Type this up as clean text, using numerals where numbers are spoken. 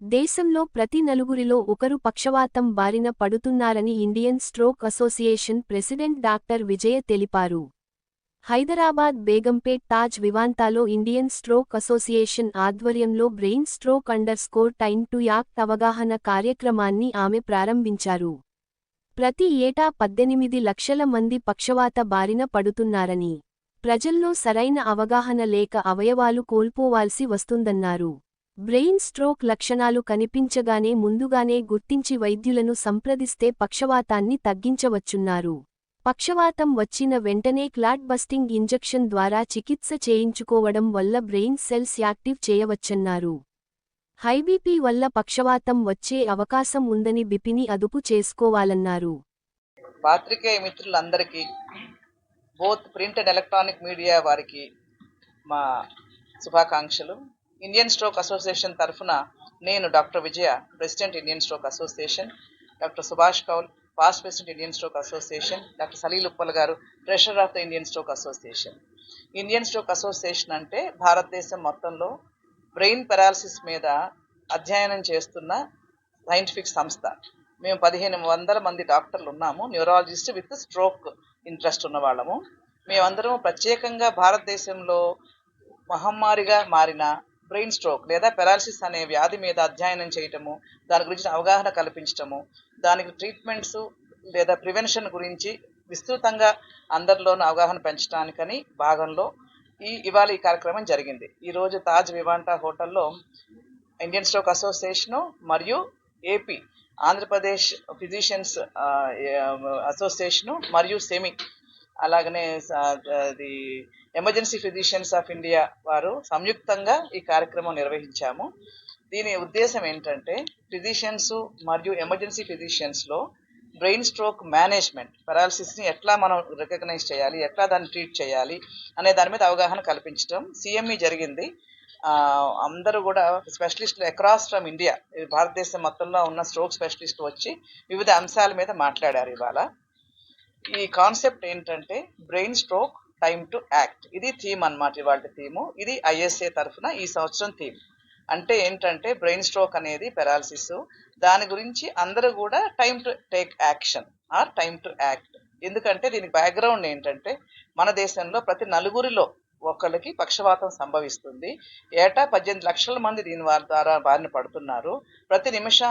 దేశంలో ప్రతి నలుగురిలో ఒకరు పక్షవాతం బారిన పడుతున్నారని Indian stroke association president doctor Vijaya తెలిపారు. హైదరాబాద్ బేగంపేట్ తాజ్ వివాంతాలో ఇండియన్ స్ట్రోక్ అసోసియేషన్ ఆధ్వర్యంలో brain stroke _time to act అవగాహన కార్యక్రమాన్ని ఆమె ప్రారంభించారు. ప్రతి ఏటా 18 లక్షల మంది పక్షవాత బారిన పడుతున్నారని, ప్రజల్లో సరైన అవగాహన లేక అవయవాలు కోల్పోవాల్సి వస్తుందన్నారు. బ్రెయిన్ స్ట్రోక్ లక్షణాలు కనిపించగానే ముందుగానే గుర్తించి వైద్యులను సంప్రదిస్తే పక్షవాతాన్ని తగ్గించవచ్చున్నారు. పక్షవాతం వచ్చిన వెంటనే క్లాట్ బస్టింగ్ ఇంజెక్షన్ ద్వారా చికిత్స చేయించుకోవడం వల్ల బ్రెయిన్ సెల్స్ యాక్టివ్ చేయవచ్చన్నారు. హైబీపీ వల్ల పక్షవాతం వచ్చే అవకాశం ఉందని బిపిని అదుపు చేసుకోవాలన్నారు. పాత్రికేయ మిత్రులందరికీ, both print and electronic media వారికి మా శుభాకాంక్షలు. ఇండియన్ స్ట్రోక్ అసోసియేషన్ తరఫున నేను doctor Vijaya, president Indian stroke association, doctor Subhash Kaul, past president Indian stroke association, doctor Salil Uppal garu, treasurer of the Indian stroke association. Indian stroke association అంటే భారతదేశం మొత్తంలో బ్రెయిన్ పెరాలసిస్ మీద అధ్యయనం చేస్తున్న సైంటిఫిక్ సంస్థ. మేము 1500 మంది డాక్టర్లు ఉన్నాము, న్యూరాలజిస్ట్ విత్ స్ట్రోక్ ఇంట్రెస్ట్ ఉన్న వాళ్ళము. మేమందరం ప్రత్యేకంగా భారతదేశంలో మహమ్మారిగా మారిన బ్రెయిన్ స్ట్రోక్ లేదా పెరాలసిస్ అనే వ్యాధి మీద అధ్యయనం చేయటము, దాని గురించి అవగాహన కల్పించటము, దానికి ట్రీట్మెంట్స్ లేదా ప్రివెన్షన్ గురించి విస్తృతంగా అందరిలోనూ అవగాహన పెంచడానికని భాగంలో ఇవాళ ఈ కార్యక్రమం జరిగింది. ఈరోజు తాజ్ వివాంటా హోటల్లో ఇండియన్ స్ట్రోక్ అసోసియేషను మరియు ఏపీ ఆంధ్రప్రదేశ్ ఫిజిషియన్స్ అసోసియేషను మరియు సెమి, అలాగనే the emergency physicians of India వారు సంయుక్తంగా ఈ కార్యక్రమం నిర్వహించాము. దీని ఉద్దేశం ఏంటంటే, ఫిజిషియన్స్ మరియు ఎమర్జెన్సీ ఫిజిషియన్స్లో బ్రెయిన్ స్ట్రోక్ మేనేజ్మెంట్, పెరాలసిస్ని ఎట్లా మనం రికగ్నైజ్ చేయాలి, ఎట్లా దాన్ని ట్రీట్ చేయాలి అనే దాని మీద అవగాహన కల్పించడం. సిఎంఈ జరిగింది. అందరూ కూడా స్పెషలిస్టులు అక్రాస్ ఫ్రమ్ ఇండియా, భారతదేశం మొత్తంలో ఉన్న స్ట్రోక్ స్పెషలిస్టులు వచ్చి వివిధ అంశాల మీద మాట్లాడారు. ఇవాళ ఈ కాన్సెప్ట్ ఏంటంటే brain stroke time to act, ఇది థీమ్ అన్నమాట. ఇవాళ థీము ఇది ఐఎస్ఏ తరఫున ఈ సంవత్సరం థీమ్. అంటే ఏంటంటే బ్రెయిన్ స్ట్రోక్ అనేది పెరాలసిస్, దాని గురించి అందరూ కూడా time to take action or time to act. ఎందుకంటే దీనికి బ్యాక్గ్రౌండ్ ఏంటంటే, మన దేశంలో ప్రతి నలుగురిలో ఒకరికి పక్షవాతం సంభవిస్తుంది. ఏటా 18 లక్షల మంది దీని ద్వారా బారిన పడుతున్నారు. ప్రతి నిమిషానికి